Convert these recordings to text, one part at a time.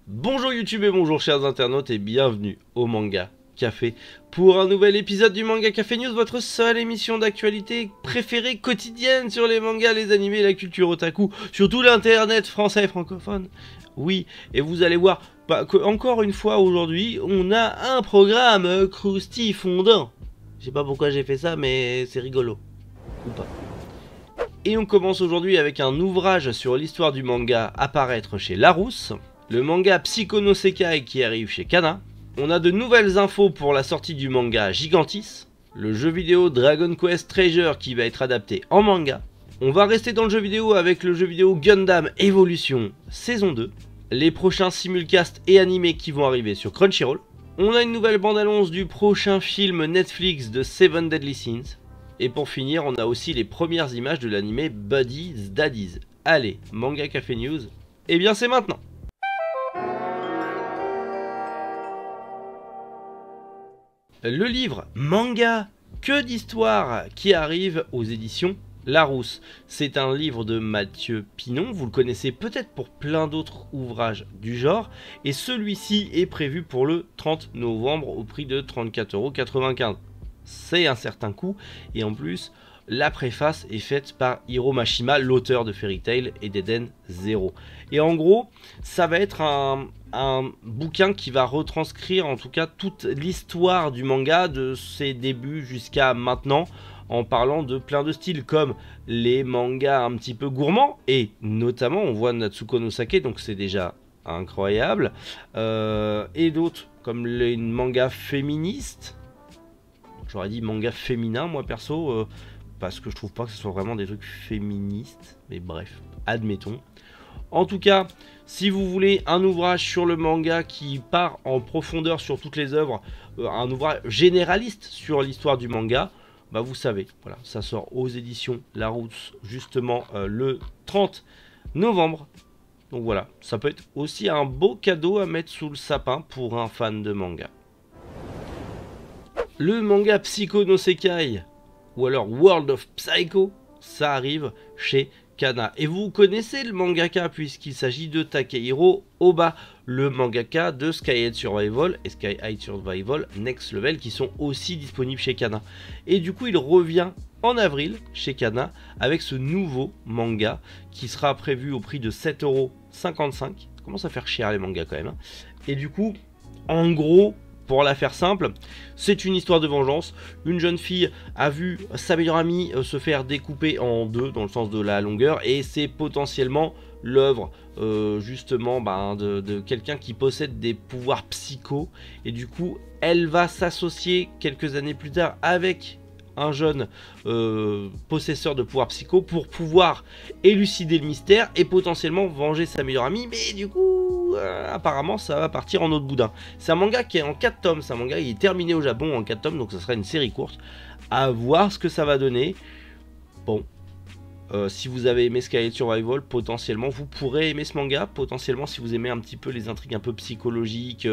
Bonjour YouTube et bonjour chers internautes et bienvenue au Manga Café pour un nouvel épisode du Manga Café News, votre seule émission d'actualité préférée quotidienne sur les mangas, les animés, la culture otaku, sur tout l'internet français et francophone. Oui, et vous allez voir encore une fois aujourd'hui, on a un programme croustifondant. Je sais pas pourquoi j'ai fait ça, mais c'est rigolo. Ou pas. Et on commence aujourd'hui avec un ouvrage sur l'histoire du manga à paraître chez Larousse. Le manga Psycho no Sekai qui arrive chez Kana. On a de nouvelles infos pour la sortie du manga Gigantis. Le jeu vidéo Dragon Quest Treasure qui va être adapté en manga. On va rester dans le jeu vidéo avec le jeu vidéo Gundam Evolution saison 2. Les prochains simulcasts et animés qui vont arriver sur Crunchyroll. On a une nouvelle bande-annonce du prochain film Netflix de Seven Deadly Sins. Et pour finir, on a aussi les premières images de l'animé Buddy's Daddies. Allez, Manga Café News, et bien c'est maintenant. Le livre Manga, que d'histoire qui arrive aux éditions Larousse. C'est un livre de Mathieu Pinon, vous le connaissez peut-être pour plein d'autres ouvrages du genre. Et celui-ci est prévu pour le 30 novembre au prix de 34,95 €. C'est un certain coût, et en plus, la préface est faite par Hiro Mashima, l'auteur de Fairy Tail et d'Eden Zero. Et en gros, ça va être un bouquin qui va retranscrire en tout cas toute l'histoire du manga de ses débuts jusqu'à maintenant, en parlant de plein de styles comme les mangas un petit peu gourmands, et notamment on voit Natsuko no Sake, donc c'est déjà incroyable, et d'autres comme les mangas féministes. J'aurais dit manga féminin moi perso, parce que je trouve pas que ce soit vraiment des trucs féministes, mais bref, admettons. En tout cas, si vous voulez un ouvrage sur le manga qui part en profondeur sur toutes les œuvres, un ouvrage généraliste sur l'histoire du manga, bah vous savez, voilà, ça sort aux éditions Larousse justement le 30 novembre. Donc voilà, ça peut être aussi un beau cadeau à mettre sous le sapin pour un fan de manga. Le manga Psycho no Sekai, ou alors World of Psycho, ça arrive chez Kana. Et vous connaissez le mangaka puisqu'il s'agit de Takehiro Oba, le mangaka de Sky High Survival et Sky High Survival Next Level qui sont aussi disponibles chez Kana. Et du coup il revient en avril chez Kana avec ce nouveau manga qui sera prévu au prix de 7,55 €. Ça commence à faire cher les mangas quand même. Et du coup, en gros, pour la faire simple, c'est une histoire de vengeance. Une jeune fille a vu sa meilleure amie se faire découper en deux dans le sens de la longueur, et c'est potentiellement l'œuvre justement de quelqu'un qui possède des pouvoirs psycho, et du coup elle va s'associer quelques années plus tard avec un jeune possesseur de pouvoirs psycho pour pouvoir élucider le mystère et potentiellement venger sa meilleure amie. Mais du coup, apparemment, ça va partir en autre boudin. C'est un manga qui est en 4 tomes. C'est un manga qui est terminé au Japon en 4 tomes, donc ça sera une série courte. À voir ce que ça va donner. Bon, si vous avez aimé Sky Survival, potentiellement vous pourrez aimer ce manga. Potentiellement, si vous aimez un petit peu les intrigues un peu psychologiques,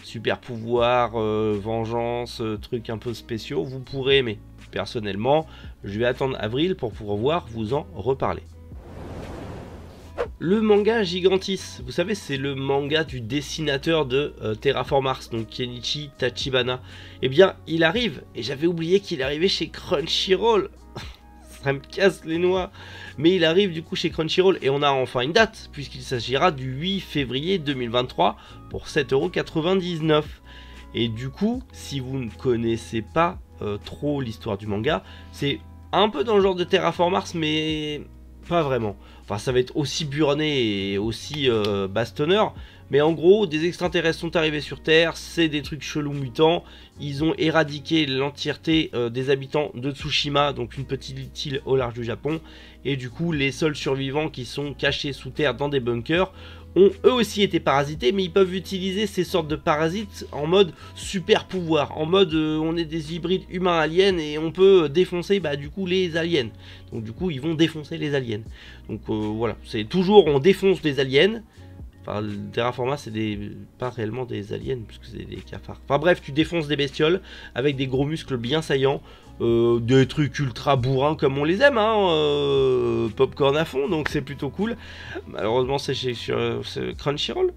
super pouvoir, vengeance, trucs un peu spéciaux, vous pourrez aimer. Personnellement, je vais attendre avril pour pouvoir vous en reparler. Le manga Gigantis, vous savez, c'est le manga du dessinateur de Terraform Mars, donc Kenichi Tachibana. Eh bien, il arrive, et j'avais oublié qu'il arrivait chez Crunchyroll. Ça me casse les noix. Mais il arrive du coup chez Crunchyroll, et on a enfin une date, puisqu'il s'agira du 8 février 2023 pour 7,99 €. Et du coup, si vous ne connaissez pas trop l'histoire du manga, c'est un peu dans le genre de Terraform Mars, mais pas vraiment. Enfin, ça va être aussi burné et aussi bastonneur. Mais en gros, des extraterrestres sont arrivés sur Terre, c'est des trucs chelous mutants. Ils ont éradiqué l'entièreté des habitants de Tsushima, donc une petite île au large du Japon. Et du coup, les seuls survivants qui sont cachés sous terre dans des bunkers ont eux aussi été parasités, mais ils peuvent utiliser ces sortes de parasites en mode super pouvoir, en mode on est des hybrides humains aliens et on peut défoncer du coup les aliens. Donc du coup ils vont défoncer les aliens. Donc voilà, c'est toujours on défonce des aliens. Enfin, le Terraforma, c'est pas réellement des aliens, puisque c'est des cafards. Enfin bref, tu défonces des bestioles avec des gros muscles bien saillants, des trucs ultra bourrins comme on les aime, popcorn à fond, donc c'est plutôt cool. Malheureusement, c'est chez Crunchyroll.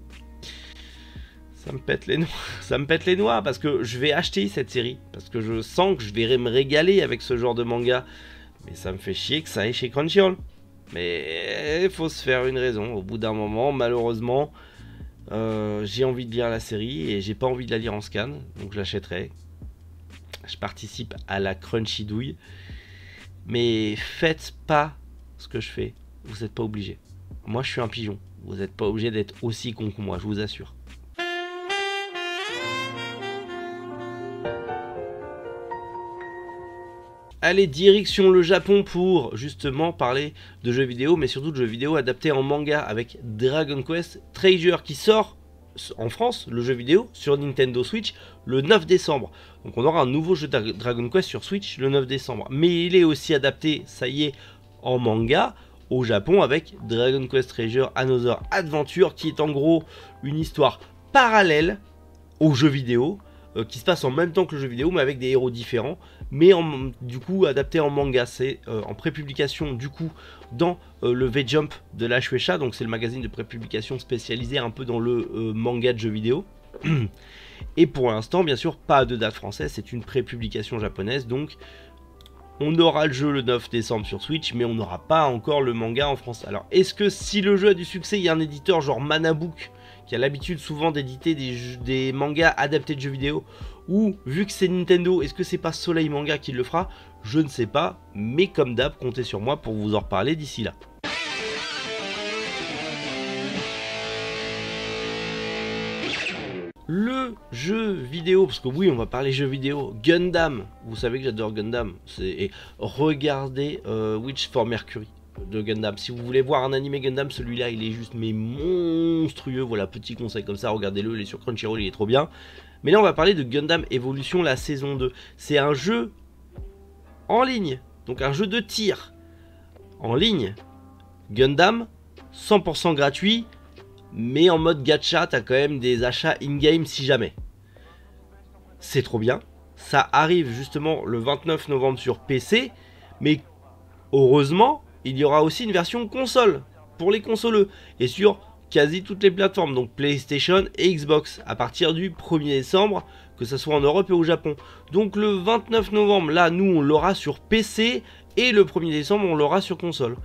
Ça me pète les noix. Ça me pète les noix parce que je vais acheter cette série. Parce que je sens que je vais me régaler avec ce genre de manga. Mais ça me fait chier que ça aille chez Crunchyroll. Mais il faut se faire une raison. Au bout d'un moment, malheureusement, j'ai envie de lire la série et j'ai pas envie de la lire en scan. Donc je l'achèterai. Je participe à la Crunchy douille. Mais faites pas ce que je fais. Vous n'êtes pas obligé. Moi, je suis un pigeon. Vous n'êtes pas obligé d'être aussi con que moi, je vous assure. Allez, direction le Japon pour justement parler de jeux vidéo, mais surtout de jeux vidéo adaptés en manga avec Dragon Quest Treasure qui sort en France, le jeu vidéo, sur Nintendo Switch le 9 décembre. Donc on aura un nouveau jeu Dragon Quest sur Switch le 9 décembre. Mais il est aussi adapté, ça y est, en manga au Japon avec Dragon Quest Treasure Another Adventure qui est en gros une histoire parallèle au jeu vidéo. Qui se passe en même temps que le jeu vidéo mais avec des héros différents mais du coup adapté en manga. C'est en prépublication du coup dans le V-Jump de la Shueisha, donc c'est le magazine de prépublication spécialisé un peu dans le manga de jeux vidéo. Et pour l'instant bien sûr pas de date française, c'est une prépublication japonaise, donc on aura le jeu le 9 décembre sur Switch mais on n'aura pas encore le manga en France. Alors est-ce que si le jeu a du succès, il y a un éditeur genre Manabook qui a l'habitude souvent d'éditer des mangas adaptés de jeux vidéo, ou vu que c'est Nintendo, est-ce que c'est pas Soleil Manga qui le fera? Je ne sais pas, mais comme d'hab, comptez sur moi pour vous en reparler d'ici là. Le jeu vidéo, parce que oui on va parler jeux vidéo, Gundam, vous savez que j'adore Gundam, et regardez Witch for Mercury de Gundam. Si vous voulez voir un animé Gundam, celui-là il est juste mais monstrueux. Voilà, petit conseil comme ça, regardez-le, il est sur Crunchyroll, il est trop bien. Mais là on va parler de Gundam Evolution, la saison 2. C'est un jeu en ligne, donc un jeu de tir en ligne. Gundam, 100% gratuit, mais en mode gacha, t'as quand même des achats in-game si jamais. C'est trop bien. Ça arrive justement le 29 novembre sur PC, mais heureusement, il y aura aussi une version console pour les consoleux et sur quasi toutes les plateformes, donc PlayStation et Xbox, à partir du 1er décembre, que ce soit en Europe et au Japon. Donc le 29 novembre, là, nous, on l'aura sur PC et le 1er décembre, on l'aura sur console.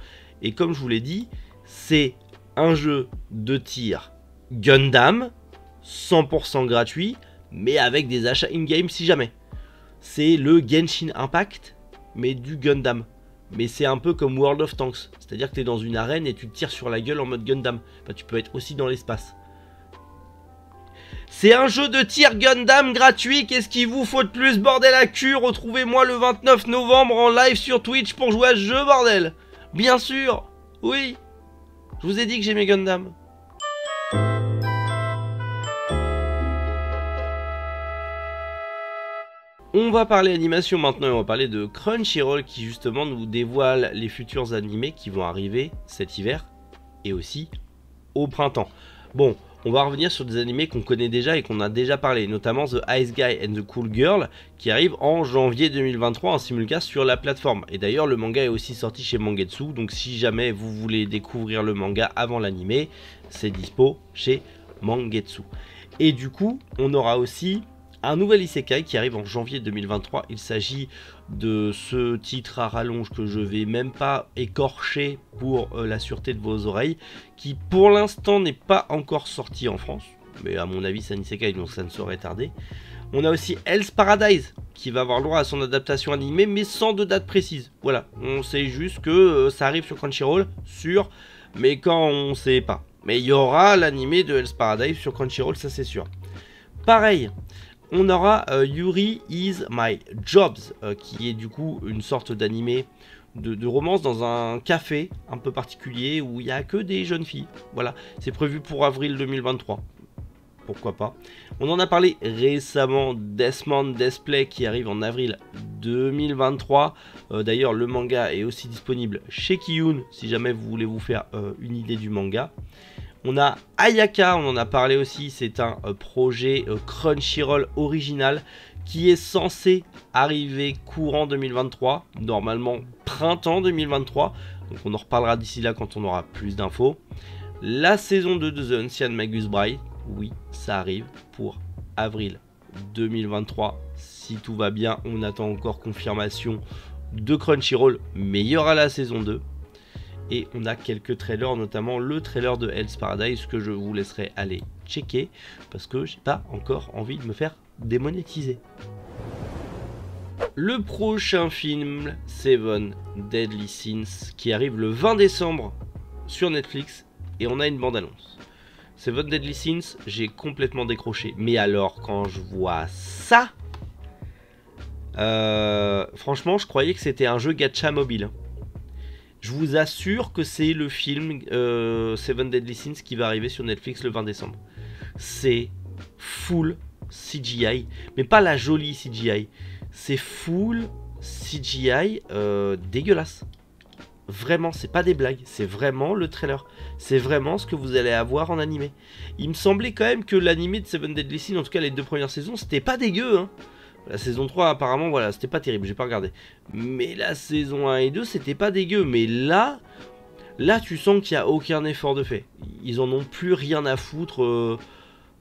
Et comme je vous l'ai dit, c'est un jeu de tir Gundam, 100% gratuit, mais avec des achats in-game si jamais. C'est le Genshin Impact, mais du Gundam. Mais c'est un peu comme World of Tanks, c'est-à-dire que tu es dans une arène et tu te tires sur la gueule en mode Gundam. Enfin, tu peux être aussi dans l'espace. C'est un jeu de tir Gundam gratuit, qu'est-ce qu'il vous faut de plus, bordel à cul? Retrouvez-moi le 29 novembre en live sur Twitch pour jouer à ce jeu, bordel. Bien sûr, oui. Je vous ai dit que j'aimais Gundam. On va parler animation maintenant et on va parler de Crunchyroll qui justement nous dévoile les futurs animés qui vont arriver cet hiver et aussi au printemps. Bon, on va revenir sur des animés qu'on connaît déjà et qu'on a déjà parlé, notamment The Ice Guy and the Cool Girl qui arrive en janvier 2023 en simulcast sur la plateforme. Et d'ailleurs le manga est aussi sorti chez Mangetsu, donc si jamais vous voulez découvrir le manga avant l'animé, c'est dispo chez Mangetsu. Et du coup, on aura aussi un nouvel isekai qui arrive en janvier 2023. Il s'agit de ce titre à rallonge que je vais même pas écorcher pour la sûreté de vos oreilles, qui pour l'instant n'est pas encore sorti en France, mais à mon avis c'est un isekai donc ça ne saurait tarder. On a aussi Hell's Paradise qui va avoir droit à son adaptation animée mais sans de date précise. Voilà, on sait juste que ça arrive sur Crunchyroll, sûr, mais quand on sait pas. Mais il y aura l'animé de Hell's Paradise sur Crunchyroll, ça c'est sûr. Pareil, on aura Yuri is My Jobs, qui est du coup une sorte d'animé de romance dans un café un peu particulier où il n'y a que des jeunes filles. Voilà, c'est prévu pour avril 2023. Pourquoi pas. On en a parlé récemment, Deathman Deathplay qui arrive en avril 2023. D'ailleurs, le manga est aussi disponible chez Kiyun si jamais vous voulez vous faire une idée du manga. On a Ayaka, on en a parlé aussi, c'est un projet Crunchyroll original qui est censé arriver courant 2023, normalement printemps 2023, donc on en reparlera d'ici là quand on aura plus d'infos. La saison 2 de The Ancient Magus Bride, oui, ça arrive pour avril 2023. Si tout va bien, on attend encore confirmation de Crunchyroll, mais il y aura la saison 2. Et on a quelques trailers, notamment le trailer de Hell's Paradise que je vous laisserai aller checker parce que j'ai pas encore envie de me faire démonétiser. Le prochain film, Seven Deadly Sins, qui arrive le 20 décembre sur Netflix et on a une bande-annonce. Seven Deadly Sins, j'ai complètement décroché. Mais alors, quand je vois ça, franchement, je croyais que c'était un jeu gacha mobile. Je vous assure que c'est le film Seven Deadly Sins qui va arriver sur Netflix le 20 décembre. C'est full CGI, mais pas la jolie CGI. C'est full CGI dégueulasse. Vraiment, c'est pas des blagues, c'est vraiment le trailer. C'est vraiment ce que vous allez avoir en animé. Il me semblait quand même que l'animé de Seven Deadly Sins, en tout cas les 2 premières saisons, c'était pas dégueu, hein. La saison 3 apparemment, voilà, c'était pas terrible, j'ai pas regardé. Mais la saison 1 et 2, c'était pas dégueu. Mais là tu sens qu'il n'y a aucun effort de fait. Ils en ont plus rien à foutre.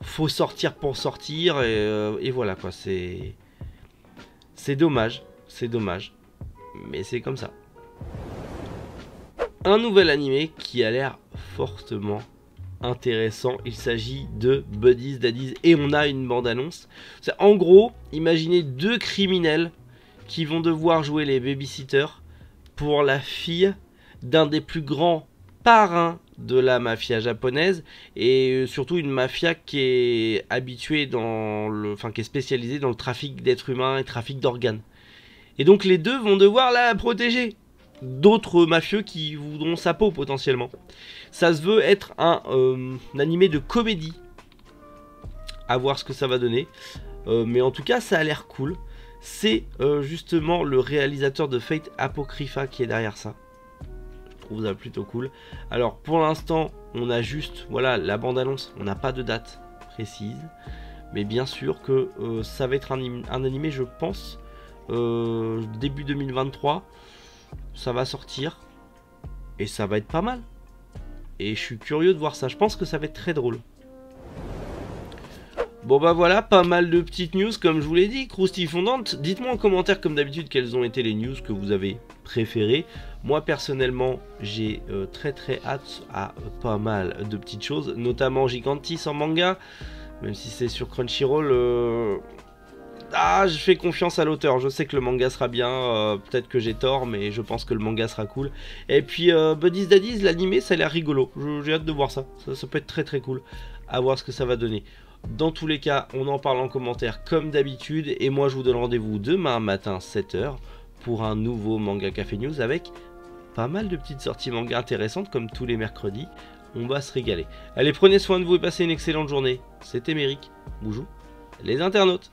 Faut sortir pour sortir. Et voilà quoi, c'est dommage. C'est dommage. Mais c'est comme ça. Un nouvel animé qui a l'air fortement intéressant, il s'agit de Buddies Daddies et on a une bande-annonce. En gros, imaginez 2 criminels qui vont devoir jouer les babysitters pour la fille d'un des plus grands parrains de la mafia japonaise et surtout une mafia qui est habituée qui est spécialisée dans le trafic d'êtres humains et trafic d'organes. Et donc les deux vont devoir la protéger d'autres mafieux qui voudront sa peau potentiellement. Ça se veut être un animé de comédie. À voir ce que ça va donner. Mais en tout cas, ça a l'air cool. C'est justement le réalisateur de Fate Apocrypha qui est derrière ça. Je trouve ça plutôt cool. Alors pour l'instant, on a juste voilà, la bande-annonce. On n'a pas de date précise. Mais bien sûr que ça va être un animé, je pense, début 2023. Ça va sortir. Et ça va être pas mal. Et je suis curieux de voir ça. Je pense que ça va être très drôle. Bon bah voilà, pas mal de petites news comme je vous l'ai dit, croustillantes. Dites-moi en commentaire comme d'habitude quelles ont été les news que vous avez préférées. Moi personnellement, j'ai très hâte à pas mal de petites choses, notamment Gigantis en manga, même si c'est sur Crunchyroll. Je fais confiance à l'auteur, je sais que le manga sera bien, peut-être que j'ai tort, mais je pense que le manga sera cool. Et puis Buddies Daddies, l'animé, ça a l'air rigolo, j'ai hâte de voir ça. Ça peut être très cool, à voir ce que ça va donner. Dans tous les cas, on en parle en commentaire comme d'habitude, et moi je vous donne rendez-vous demain matin 7 h pour un nouveau Manga Café News avec pas mal de petites sorties manga intéressantes comme tous les mercredis. On va se régaler. Allez, prenez soin de vous et passez une excellente journée. C'était Méric, bonjour les internautes.